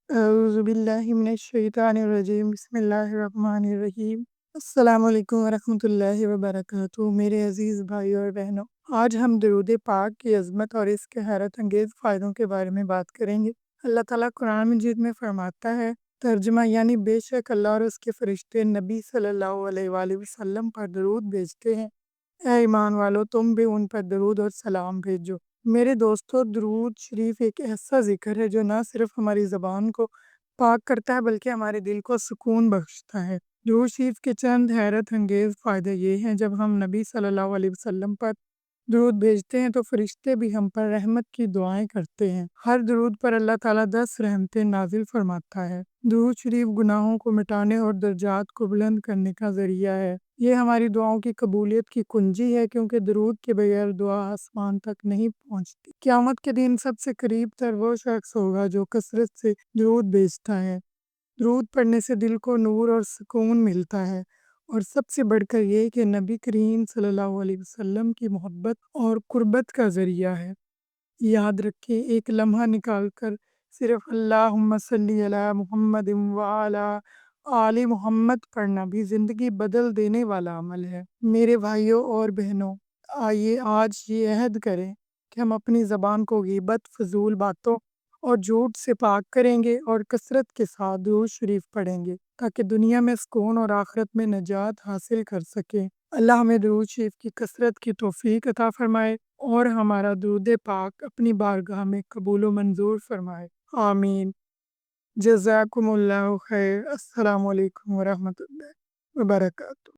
اعوذ باللہ من الشیطان الرجیم بسم اللہ الرحمن الرحیم السلام علیکم ورحمۃ اللہ وبرکاتہ۔ میرے عزیز بھائی اور بہنوں، آج ہم درود پاک کی عظمت اور اس کے حیرت انگیز فائدوں کے بارے میں بات کریں گے۔ اللہ تعالیٰ قرآن مجید میں فرماتا ہے، ترجمہ یعنی بے شک اللہ اور اس کے فرشتے نبی صلی اللہ علیہ وآلہ وسلم پر درود بھیجتے ہیں۔ اے ایمان والو، تم بھی ان پر درود اور سلام بھیجو۔ میرے دوستو، درود شریف ایک ایسا ذکر ہے جو نہ صرف ہماری زبان کو پاک کرتا ہے بلکہ ہمارے دل کو سکون بخشتا ہے۔ درود شریف کے چند حیرت انگیز فائدے یہ ہیں: جب ہم نبی صلی اللہ علیہ وسلم پر درود بھیجتے ہیں تو فرشتے بھی ہم پر رحمت کی دعائیں کرتے ہیں۔ ہر درود پر اللہ تعالیٰ 10 رحمتیں نازل فرماتا ہے۔ درود شریف گناہوں کو مٹانے اور درجات کو بلند کرنے کا ذریعہ ہے۔ یہ ہماری دعاؤں کی قبولیت کی کنجی ہے، کیونکہ درود کے بغیر دعا آسمان تک نہیں پہنچتی۔ قیامت کے دن سب سے قریب تر وہ شخص ہوگا جو کثرت سے درود بھیجتا ہے۔ درود پڑھنے سے دل کو نور اور سکون ملتا ہے، اور سب سے بڑھ کر یہ کہ نبی کریم صلی اللہ علیہ وسلم کی محبت اور قربت کا ذریعہ ہے۔ یاد رکھیں، ایک لمحہ نکال کر صرف اللہم صلی علی محمد وعلی آل محمد پڑھنا بھی زندگی بدل دینے والا عمل ہے۔ میرے بھائیوں اور بہنوں، آئیے آج یہ عہد کریں کہ ہم اپنی زبان کو غیبت، فضول باتوں اور جھوٹ سے پاک کریں گے اور کثرت کے ساتھ درود شریف پڑھیں گے تاکہ دنیا میں سکون اور آخرت میں نجات حاصل کر سکیں۔ اللہ ہمیں درود شریف کی کثرت کی توفیق عطا فرمائے اور ہمارا درود پاک اپنی بارگاہ میں قبول و منظور فرمائے۔ آمین۔ جزاکم اللہ خیر۔ السلام علیکم ورحمۃ اللہ وبرکاتہ۔